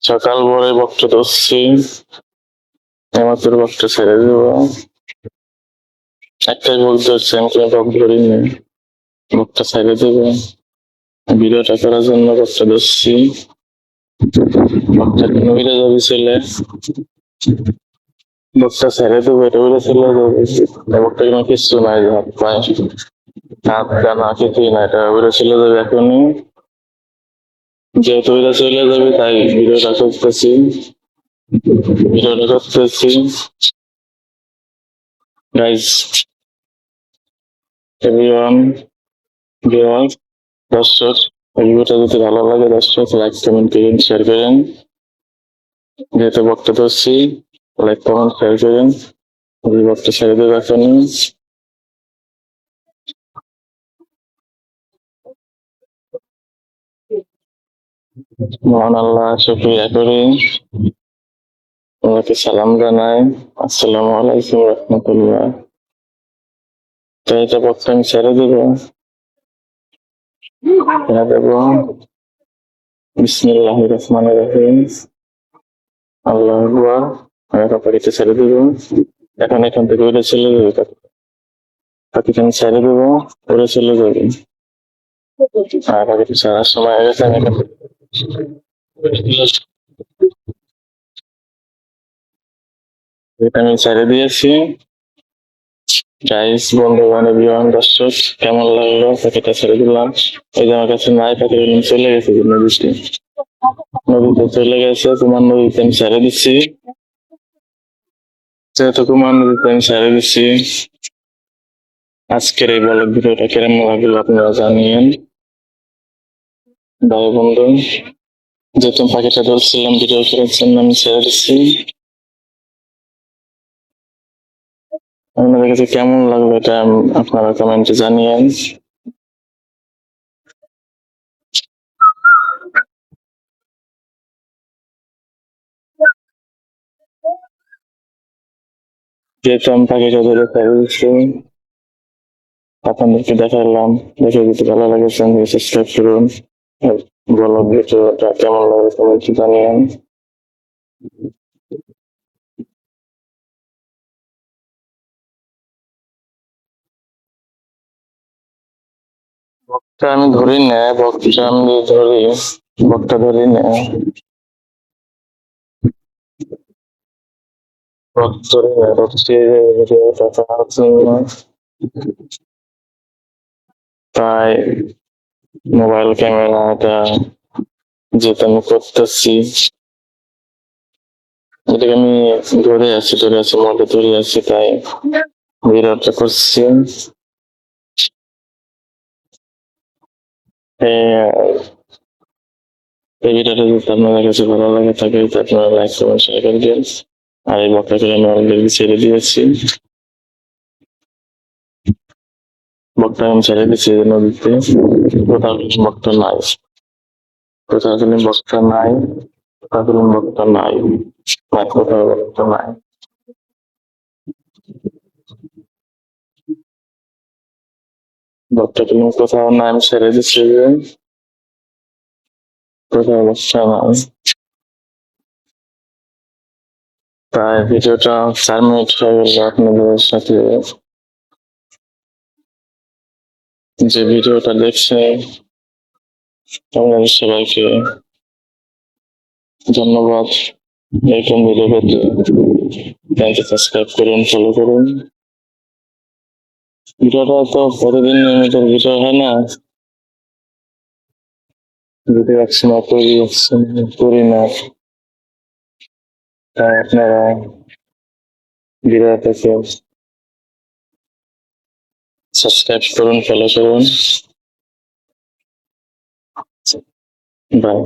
সকাল ভোরে বকটা ধরছি, এমাত্র বকটা ছেড়ে দেব। একটাই বক ধরছি, আমি কোনো বক ধরিনি। বকটা ছেড়ে দেব, ভিডিওটা করার জন্য বকটা ধরছি। বকটা কেন উড়ে যাবি চলে, বকটা ছেড়ে দেবো, এটা উড়ে চলে যাবে। বকটা কোনো কিচ্ছু নাই, হাত পায় হাত কানা কিছুই না, এটা উড়ে চলে যাবে এখনই। যেহেতু উড়ে চলে যাবে তাই ভিডিওটা করতেছি। গাইজ, এভরিওয়ান, ভিউয়ার্স, দর্শক, ভিডিওটা যদি ভালো লাগে দর্শক লাইক কমেন্ট করেন, শেয়ার করেন। যেহেতু বক্তা ধরছি, লাইক কমেন্ট শেয়ার করেন। বক্তা ছেড়ে দেবে এখন। মহান আল্লাহ শুকরিয়া করি, ওনাকে সালাম জানাই, আসসালামু আলাইকুম রহমতুল্লাহ। তো এটা বক্তা আমি ছেড়ে দেবো, ছেড়ে দেবো। বিসমিল্লাহির রহমানির রহিম, আল্লাহু আকবার। আমি পাখিটা ছেড়ে দেবো, এখন এখান থেকে উড়ে চলে যাবে। পাখিটা আমি ছেড়ে দেবো, উড়ে চলে যাবে। আর পাখিটা ছাড়ার সময় হয়ে গেছে, আমি এখান থেকে এটা আমি ছেড়ে দিয়েছি। গাইস, বন্ধুগণ, এভরিওয়ান, দর্শক, কেমন লাগলো? পাখিটা ছেড়ে দিলাম, এই যে আমার কাছে নাই, পাখিটা চলে গেছে নদীতে। নদীতে চলে গেছে, তোমার নদীতে আমি ছেড়ে দিচ্ছি। যেহেতু তোমার নদীতে আমি ছেড়ে দিচ্ছি, আজকের এই ব্লগ ভিডিওটা কেমন লাগলো আপনারা জানিয়েন। ভাই বন্ধু, যেহেতু পাখিটা ধরছিলাম ভিডিও করার জন্য আমি ছেড়ে দিচ্ছি। আপনাদের কাছে কেমন লাগলো এটা আপনারা কমেন্টে জানিয়েন। যেহেতু আমি পাখিটা ধরে ছেড়ে দিচ্ছি, আপনাদেরকে দেখালাম। দেখে যদি ভালো লাগে চ্যানেল সাবস্ক্রাইব করুন। বলো ভিডিওটা কেমন লাগে কমেন্টে জানিয়েন। বকটা আমি ধরি না, বকটা আমি ধরি, বকটা ধরি না, বক ধরি না, হচ্ছে ভিডিওটা করার জন্য তাই মোবাইল ক্যামেরাটা যেটা আমি করতেছি, এটাকে আমি ধরে আছি মোটে ধরে আছি, তাই ভিডিওটা করছি। এই ভিডিওটা যদি আপনাদের কাছে ভালো লাগে থাকে আপনারা লাইক কমেন্ট শেয়ার করে দিন। আর এই বক্তাকে আমি অলরেডি ছেড়ে দিয়েছি, বক্তা আমি ছেড়ে দিয়েছি নদীতে। কোথাও কোনো বক্তা নাই, কোথাও কোনো বক্তা নাই, কোথাও কোনো বক্তা নাই, কোথাও বক্তা নাই। বক্তা কোনো কোথাও নাই, আমি ছেড়ে দিচ্ছি যে কোথাও বক্তা নাই। তাই ভিডিওটা 4 মিনিট হয়ে গেল আপনাদের সাথে। যে ভিডিওটা দেখছে আপনাদের সবাইকে ধন্যবাদ। এরকম ভিডিও পেতে চ্যানেলটি সাবস্ক্রাইব করুন, ফলো করুন। ভিডিওটা তো প্রতিদিন নিয়মিত ভিডিও হয় না, যদি একসময় করি না, তাই আপনারা ভিডিওটাকে সাবস্ক্রাইব করুন, ফলো করুন। বাই।